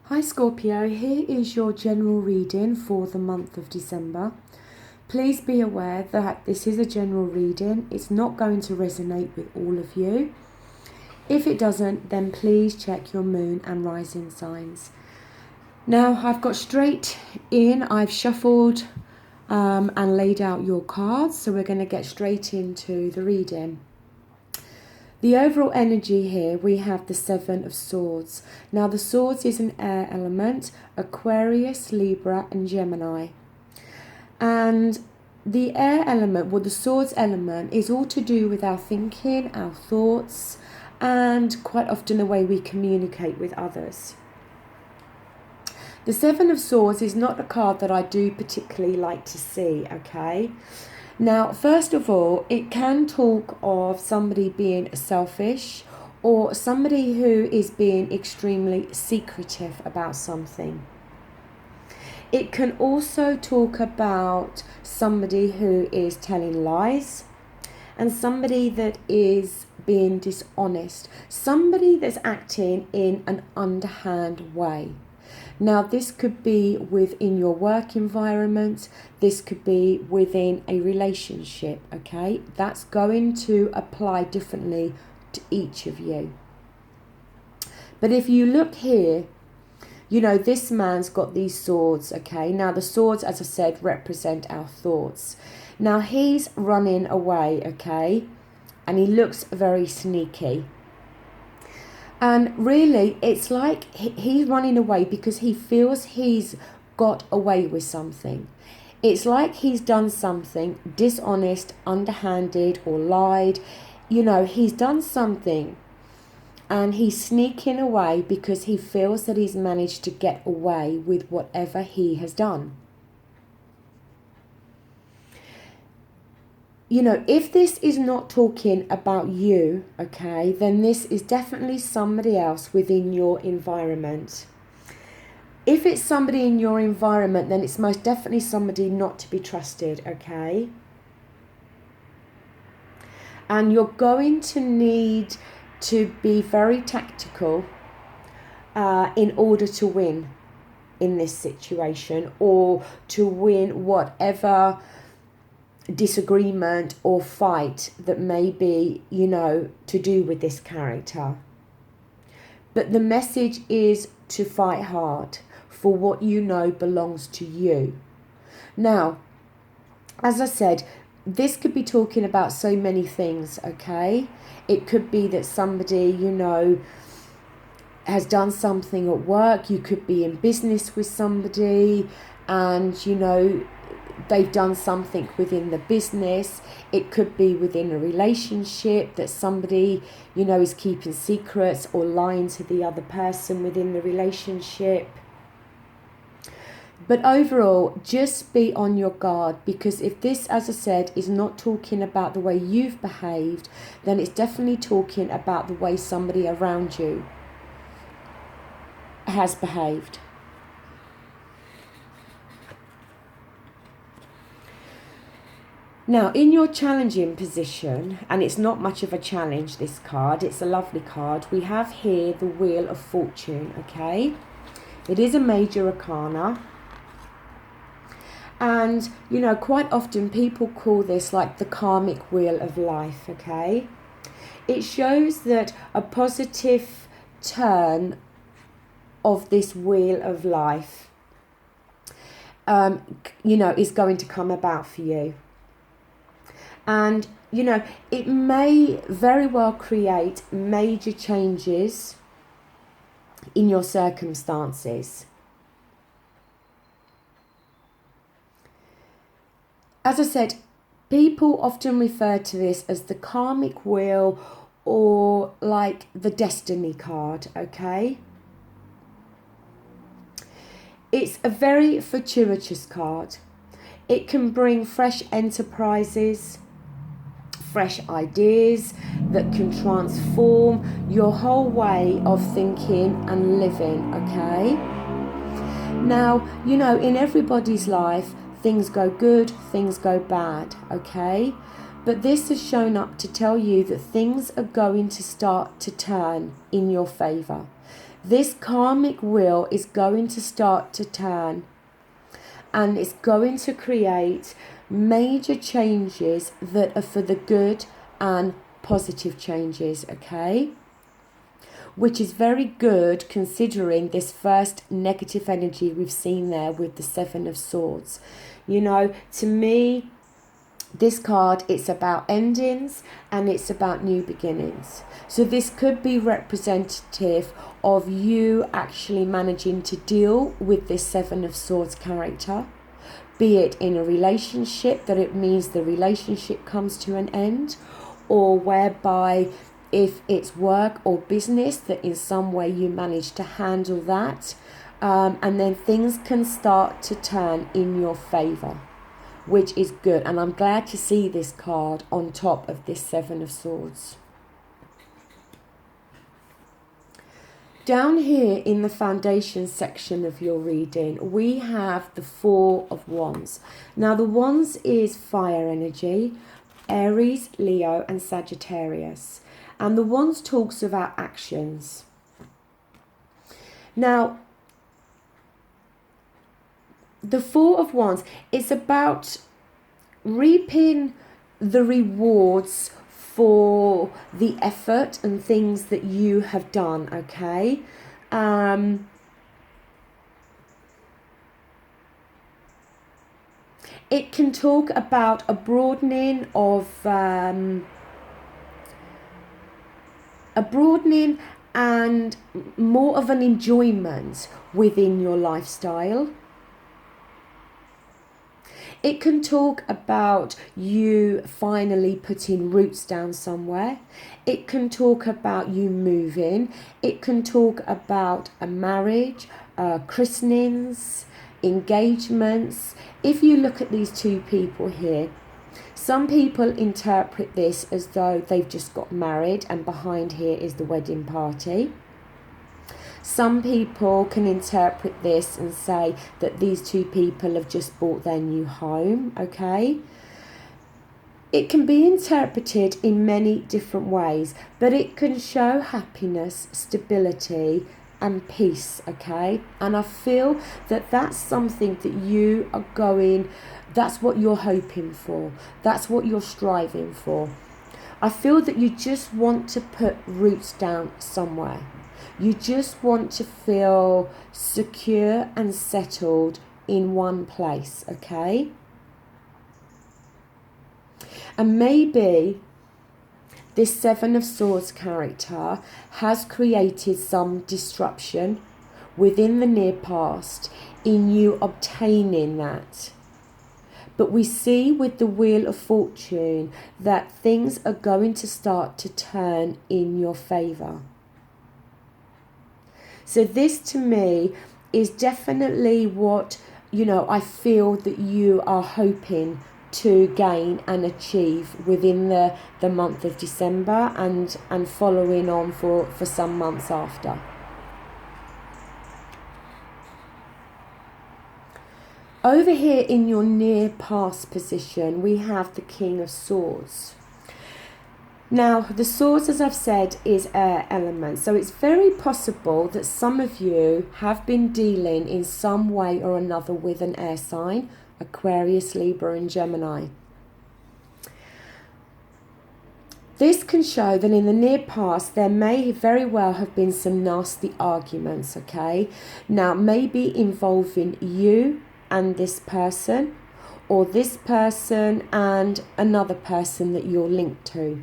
Hi Scorpio, here is your general reading for the month of December. Please be aware that this is a general reading. It's not going to resonate with all of you. If it doesn't, then please check your moon and rising signs. Now I've got straight in, I've shuffled and laid out your cards, so we're going to get straight into the reading. The overall energy here, we have the Seven of Swords. Now the Swords is an air element, Aquarius, Libra and Gemini. And the air element, well, the Swords element is all to do with our thinking, our thoughts, and quite often the way we communicate with others. The Seven of Swords is not a card that I do particularly like to see, okay? Now, first of all, it can talk of somebody being selfish or somebody who is being extremely secretive about something. It can also talk about somebody who is telling lies and somebody that is being dishonest, somebody that's acting in an underhand way. Now, this could be within your work environment, this could be within a relationship, okay? That's going to apply differently to each of you. But if you look here, you know, this man's got these swords, okay? Now, the swords, as I said, represent our thoughts. Now, he's running away, okay? And he looks very sneaky. And really, it's like he's running away because he feels he's got away with something. It's like he's done something dishonest, underhanded, or lied. You know, he's done something and he's sneaking away because he feels that he's managed to get away with whatever he has done. You know, if this is not talking about you, okay, then this is definitely somebody else within your environment. If it's somebody in your environment, then it's most definitely somebody not to be trusted, okay? And you're going to need to be very tactical in order to win in this situation, or to win whatever disagreement or fight that may be, you know, to do with this character. But the message is to fight hard for what you know belongs to you. Now, as I said, this could be talking about so many things, okay? It could be that somebody, you know, has done something at work. You could be in business with somebody and, you know, they've done something within the business. It could be within a relationship that somebody, you know, is keeping secrets or lying to the other person within the relationship. But overall, just be on your guard, because if this, as I said, is not talking about the way you've behaved, then it's definitely talking about the way somebody around you has behaved. Now, in your challenging position, and it's not much of a challenge, this card, it's a lovely card, we have here the Wheel of Fortune, okay? It is a major arcana. And, you know, quite often people call this like the karmic wheel of life, okay? It shows that a positive turn of this wheel of life, you know, is going to come about for you. And, you know, it may very well create major changes in your circumstances. As I said, people often refer to this as the karmic wheel or like the destiny card, okay? It's a very fortuitous card. It can bring fresh enterprises, fresh ideas that can transform your whole way of thinking and living, okay? Now, you know, in everybody's life, things go good, things go bad, okay? But this has shown up to tell you that things are going to start to turn in your favour. This karmic wheel is going to start to turn, and it's going to create major changes that are for the good and positive changes, okay? Which is very good considering this first negative energy we've seen there with the Seven of Swords. You know, to me, this card, it's about endings and it's about new beginnings. So this could be representative of you actually managing to deal with this Seven of Swords character, be it in a relationship that it means the relationship comes to an end, or whereby if it's work or business that in some way you manage to handle that, and then things can start to turn in your favour, which is good. And I'm glad to see this card on top of this Seven of Swords. Down here in the foundation section of your reading, we have the Four of Wands. Now the Wands is fire energy, Aries, Leo and Sagittarius. And the Wands talks about actions. Now, the Four of Wands is about reaping the rewards for the effort and things that you have done, okay? It can talk about a broadening of and more of an enjoyment within your lifestyle. It can talk about you finally putting roots down somewhere. It can talk about you moving. It can talk about a marriage, christenings, engagements. If you look at these two people here, some people interpret this as though they've just got married and behind here is the wedding party. Some people can interpret this and say that these two people have just bought their new home, okay? It can be interpreted in many different ways, but it can show happiness, stability and peace, okay? And I feel that that's something that you are going, that's what you're hoping for. That's what you're striving for. I feel that you just want to put roots down somewhere. You just want to feel secure and settled in one place, okay? And maybe this Seven of Swords character has created some disruption within the near past in you obtaining that. But we see with the Wheel of Fortune that things are going to start to turn in your favour. So this to me is definitely what, you know, I feel that you are hoping to gain and achieve within the month of December and following on for some months after. Over here in your near past position, we have the King of Swords. Now, the swords, as I've said, is air element. So it's very possible that some of you have been dealing in some way or another with an air sign, Aquarius, Libra and Gemini. This can show that in the near past, there may very well have been some nasty arguments, okay? Now, maybe involving you and this person, or this person and another person that you're linked to.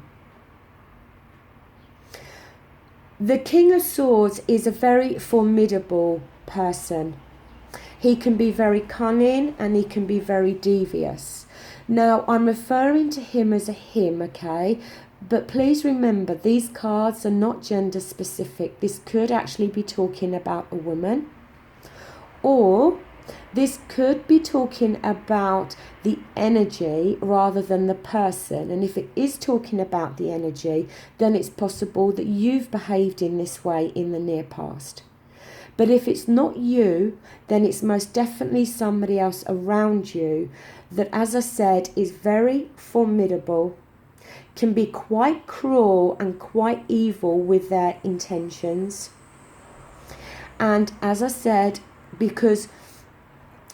The King of Swords is a very formidable person. He can be very cunning and he can be very devious. Now, I'm referring to him as a him, okay? But please remember, these cards are not gender specific. This could actually be talking about a woman, or this could be talking about the energy rather than the person. And if it is talking about the energy, then it's possible that you've behaved in this way in the near past. But if it's not you, then it's most definitely somebody else around you that, as I said, is very formidable, can be quite cruel and quite evil with their intentions. And as I said, because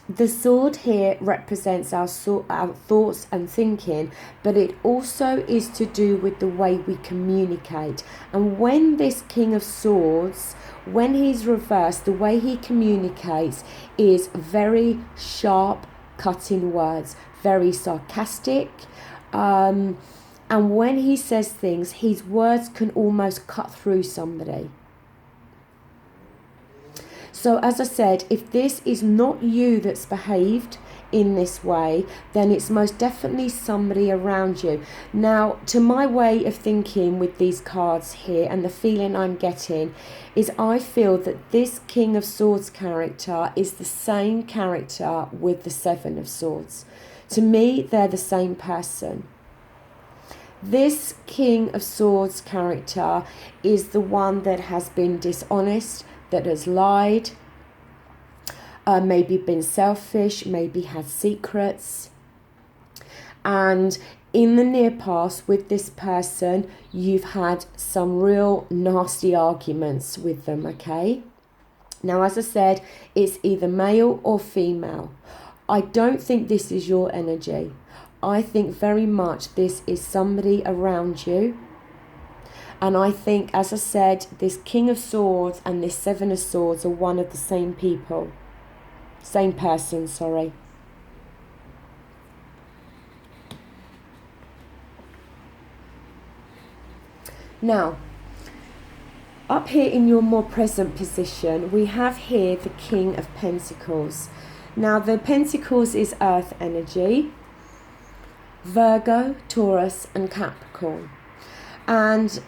the sword here represents our thoughts and thinking, but it also is to do with the way we communicate. And when this King of Swords, when he's reversed, the way he communicates is very sharp, cutting words, very sarcastic. And when he says things, his words can almost cut through somebody. So as I said, if this is not you that's behaved in this way, then it's most definitely somebody around you. Now, to my way of thinking with these cards here, and the feeling I'm getting is I feel that this King of Swords character is the same character with the Seven of Swords. To me, they're the same person. This King of Swords character is the one that has been dishonest, that has lied, maybe been selfish, maybe had secrets. And in the near past with this person, you've had some real nasty arguments with them, okay? Now, as I said, it's either male or female. I don't think this is your energy. I think very much this is somebody around you. And I think, as I said, this King of Swords and this Seven of Swords are one of the same people. Same person, sorry. Now, up here in your more present position, we have here the King of Pentacles. Now, the Pentacles is earth energy, Virgo, Taurus and Capricorn. And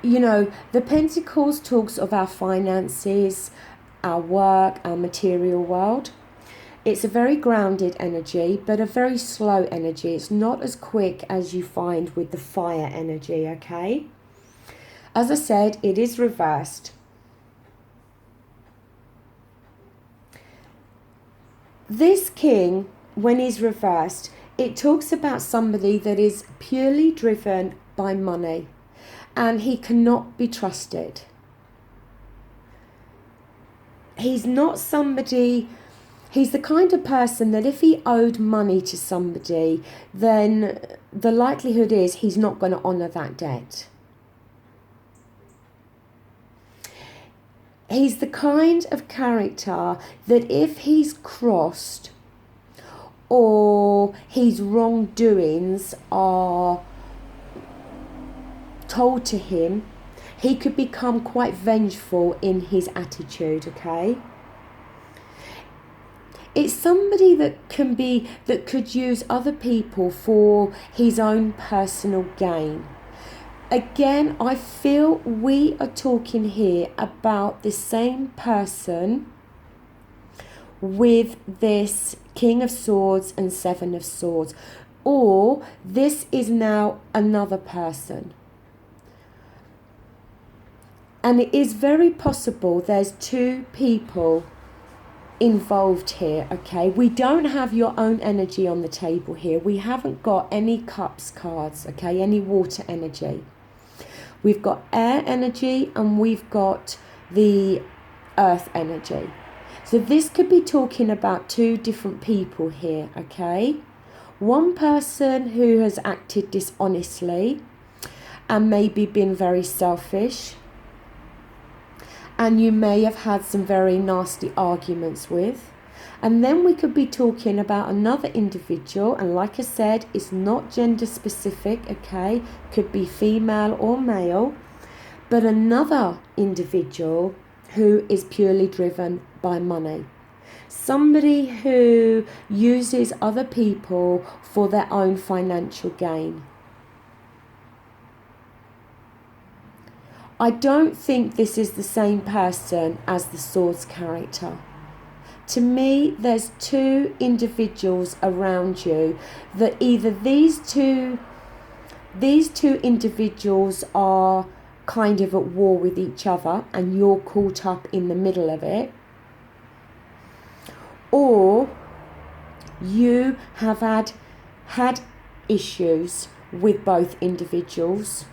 you know, the Pentacles talks of our finances, our work, our material world. It's a very grounded energy, but a very slow energy. It's not as quick as you find with the fire energy, okay? As I said, it is reversed. This king, when he's reversed, it talks about somebody that is purely driven by money. And he cannot be trusted. He's not somebody, he's the kind of person that if he owed money to somebody, then the likelihood is he's not going to honour that debt. He's the kind of character that if he's crossed or his wrongdoings are told to him, he could become quite vengeful in his attitude, okay? It's somebody that could use other people for his own personal gain. Again, I feel we are talking here about the same person with this King of Swords and Seven of Swords, or this is now another person. And it is very possible there's two people involved here, okay? We don't have your own energy on the table here. We haven't got any cups cards, okay? Any water energy. We've got air energy and we've got the earth energy. So this could be talking about two different people here, okay? One person who has acted dishonestly and maybe been very selfish, and you may have had some very nasty arguments with. And then we could be talking about another individual, and like I said, it's not gender specific, okay? Could be female or male, but another individual who is purely driven by money. Somebody who uses other people for their own financial gain. I don't think this is the same person as the Swords character. To me, there's two individuals around you that either these two individuals are kind of at war with each other and you're caught up in the middle of it, or you have had issues with both individuals.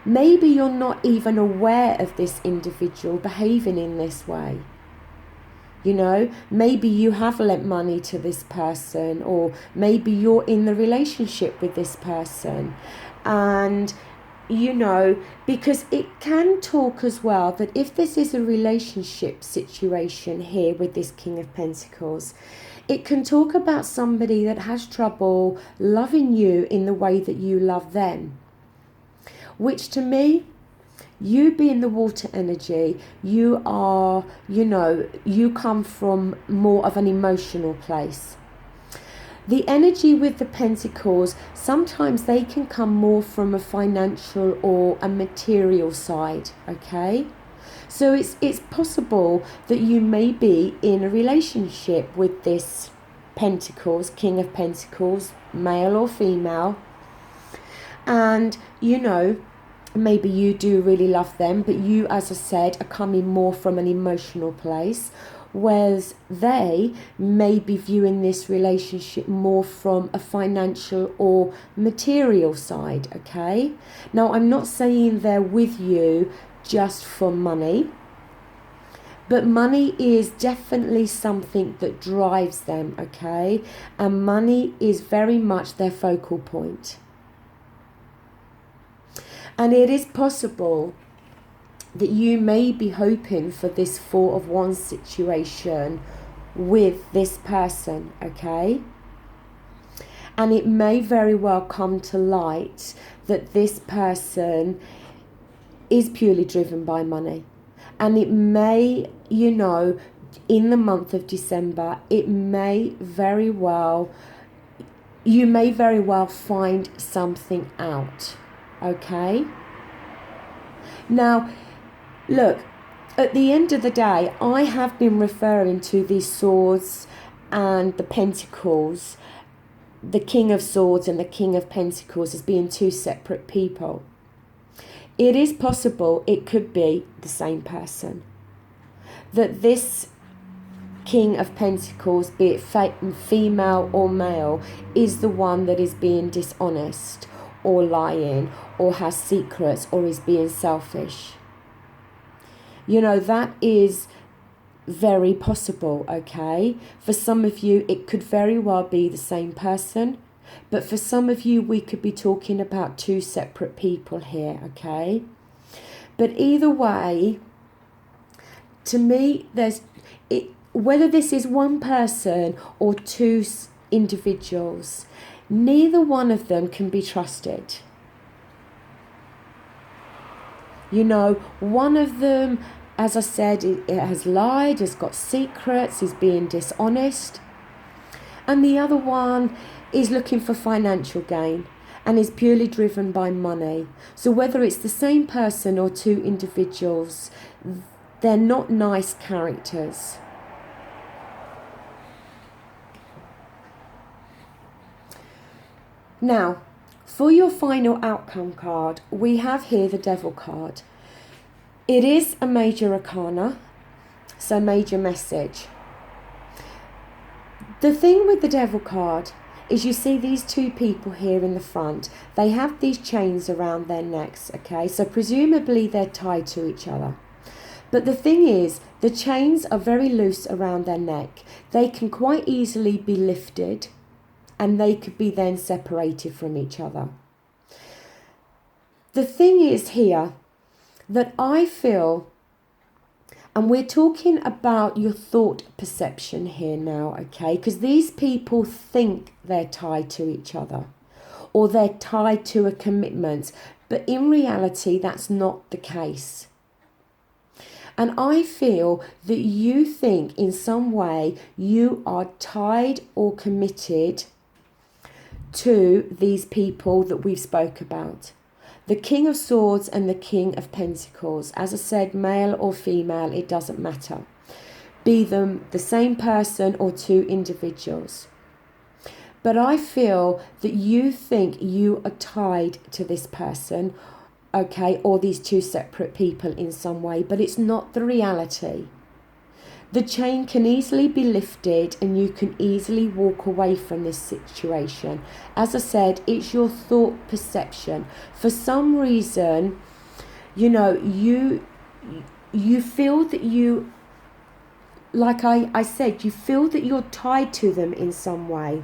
maybe you're not even aware of this individual behaving in this way. You know, maybe you have lent money to this person, or maybe you're in the relationship with this person. And, you know, because it can talk as well that if this is a relationship situation here with this King of Pentacles, it can talk about somebody that has trouble loving you in the way that you love them. Which to me, you being the water energy, you are, you know, you come from more of an emotional place. The energy with the Pentacles, sometimes they can come more from a financial or a material side, okay? So it's possible that you may be in a relationship with this Pentacles, King of Pentacles, male or female, and, you know, maybe you do really love them, but you, as I said, are coming more from an emotional place, whereas they may be viewing this relationship more from a financial or material side, okay? Now, I'm not saying they're with you just for money, but money is definitely something that drives them, okay? And money is very much their focal point. And it is possible that you may be hoping for this Four of Wands situation with this person, okay? And it may very well come to light that this person is purely driven by money. And it may, you know, in the month of December, it may very well, you may very well find something out. Okay. Now, look, at the end of the day, I have been referring to these swords and the pentacles, the King of Swords and the King of Pentacles, as being two separate people. It is possible it could be the same person. That this King of Pentacles, be it female or male, is the one that is being dishonest, or lying, or has secrets, or is being selfish. You know, that is very possible, okay? For some of you, it could very well be the same person, but for some of you, we could be talking about two separate people here, okay? But either way, to me, whether this is one person or two individuals, neither one of them can be trusted. You know, one of them, as I said, it has lied, has got secrets, is being dishonest. And the other one is looking for financial gain and is purely driven by money. So whether it's the same person or two individuals, they're not nice characters. Now, for your final outcome card, we have here the Devil card. It is a major arcana, so major message. The thing with the Devil card is you see these two people here in the front. They have these chains around their necks, okay? So presumably they're tied to each other. But the thing is, the chains are very loose around their neck. They can quite easily be lifted, and they could be then separated from each other. The thing is here that I feel, and we're talking about your thought perception here now, okay? Because these people think they're tied to each other, or they're tied to a commitment, but in reality, that's not the case. And I feel that you think in some way you are tied or committed to these people that we've spoke about. The King of Swords and the King of Pentacles. As I said, male or female, it doesn't matter. Be them the same person or two individuals. But I feel that you think you are tied to this person, okay, or these two separate people in some way, but it's not the reality. The chain can easily be lifted and you can easily walk away from this situation. As I said, it's your thought perception. For some reason, You know, you feel that you, like I said, you feel that you're tied to them in some way.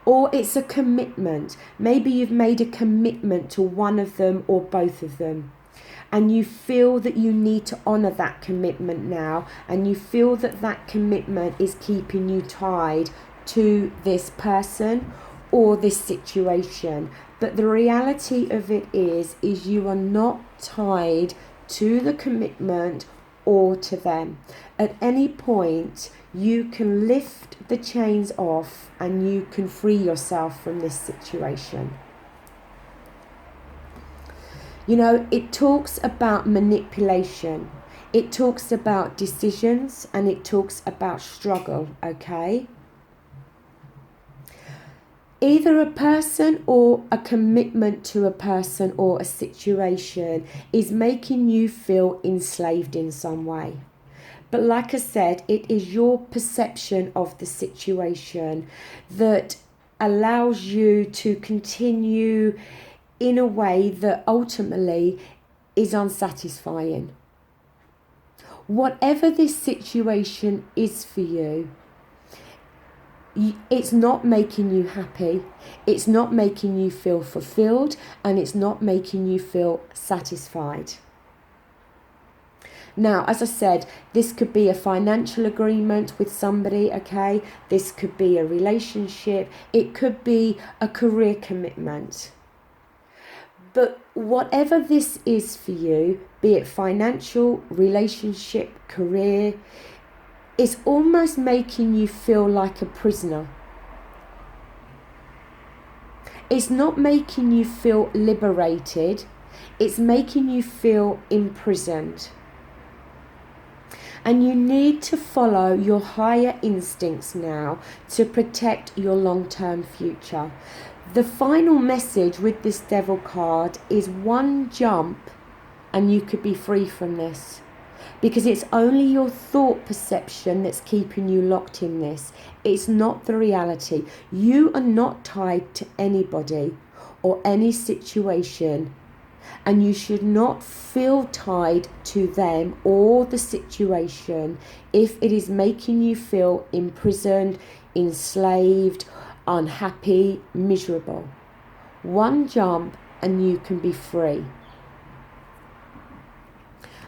Or it's a commitment. Maybe you've made a commitment to one of them or both of them. And you feel that you need to honour that commitment now. And you feel that that commitment is keeping you tied to this person or this situation. But the reality of it is you are not tied to the commitment or to them. At any point, you can lift the chains off and you can free yourself from this situation. You know, it talks about manipulation. It talks about decisions and it talks about struggle, okay? Either a person or a commitment to a person or a situation is making you feel enslaved in some way. But like I said, it is your perception of the situation that allows you to continue in a way that ultimately is unsatisfying. Whatever this situation is for you, it's not making you happy, it's not making you feel fulfilled, and it's not making you feel satisfied. Now, as I said, this could be a financial agreement with somebody, okay? This could be a relationship. It could be a career commitment. But whatever this is for you, be it financial, relationship, career, it's almost making you feel like a prisoner. It's not making you feel liberated. It's making you feel imprisoned. And you need to follow your higher instincts now to protect your long-term future. The final message with this Devil card is one jump and you could be free from this. Because it's only your thought perception that's keeping you locked in this. It's not the reality. You are not tied to anybody or any situation. And you should not feel tied to them or the situation if it is making you feel imprisoned, enslaved, unhappy, miserable. One jump and you can be free.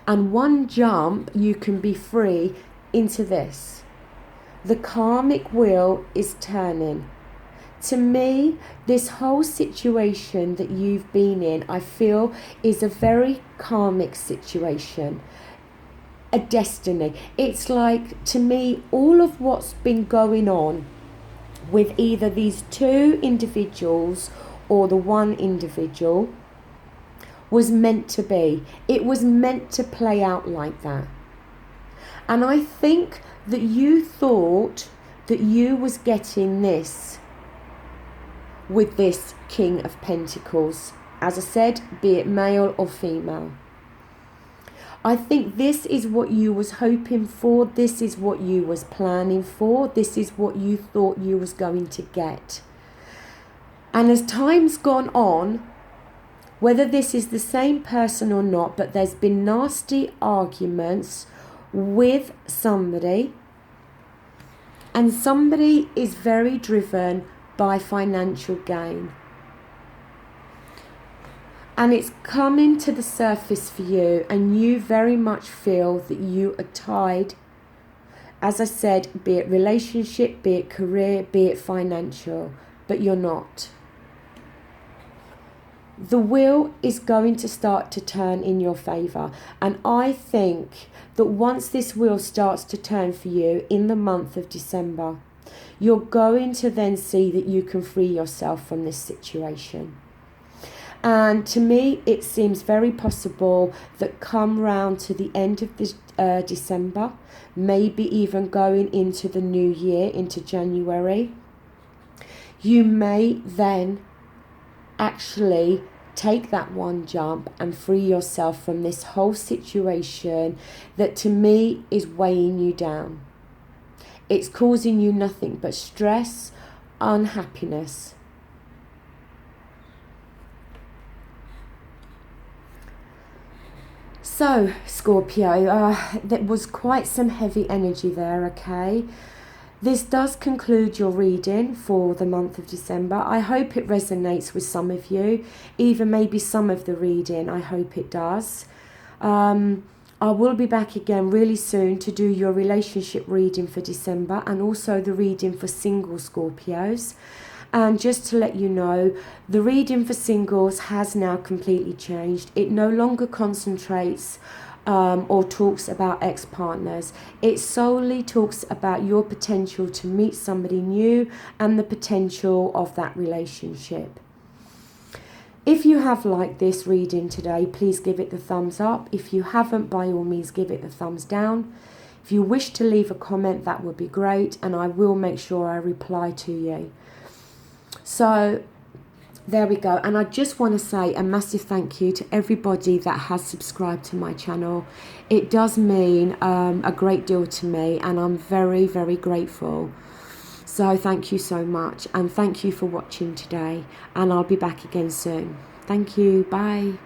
And one jump you can be free into this. The karmic wheel is turning. To me, this whole situation that you've been in, I feel, is a very karmic situation, a destiny. It's like, to me, all of what's been going on with either these two individuals or the one individual was meant to be. It was meant to play out like that. And I think that you thought that you was getting this with this King of Pentacles. As I said, be it male or female. I think this is what you was hoping for. This is what you was planning for. This is what you thought you was going to get. And as time's gone on, whether this is the same person or not, but there's been nasty arguments with somebody, and somebody is very driven by financial gain. And it's coming to the surface for you, and you very much feel that you are tied, as I said, be it relationship, be it career, be it financial, but you're not. The wheel is going to start to turn in your favour, and I think that once this wheel starts to turn for you in the month of December, you're going to then see that you can free yourself from this situation. And to me, it seems very possible that come round to the end of this December, maybe even going into the new year, into January, you may then actually take that one jump and free yourself from this whole situation that to me is weighing you down. It's causing you nothing but stress, So, Scorpio, there was quite some heavy energy there, okay? This does conclude your reading for the month of December. I hope it resonates with some of you, even maybe some of the reading. I hope it does. I will be back again really soon to do your relationship reading for December and also the reading for single Scorpios. And just to let you know, the reading for singles has now completely changed. It no longer concentrates or talks about ex-partners. It solely talks about your potential to meet somebody new and the potential of that relationship. If you have liked this reading today, please give it the thumbs up. If you haven't, by all means, give it the thumbs down. If you wish to leave a comment, that would be great, and I will make sure I reply to you. So there we go. And I just want to say a massive thank you to everybody that has subscribed to my channel. It does mean a great deal to me, and I'm very, very grateful. So thank you so much, and thank you for watching today, and I'll be back again soon. Thank you. Bye.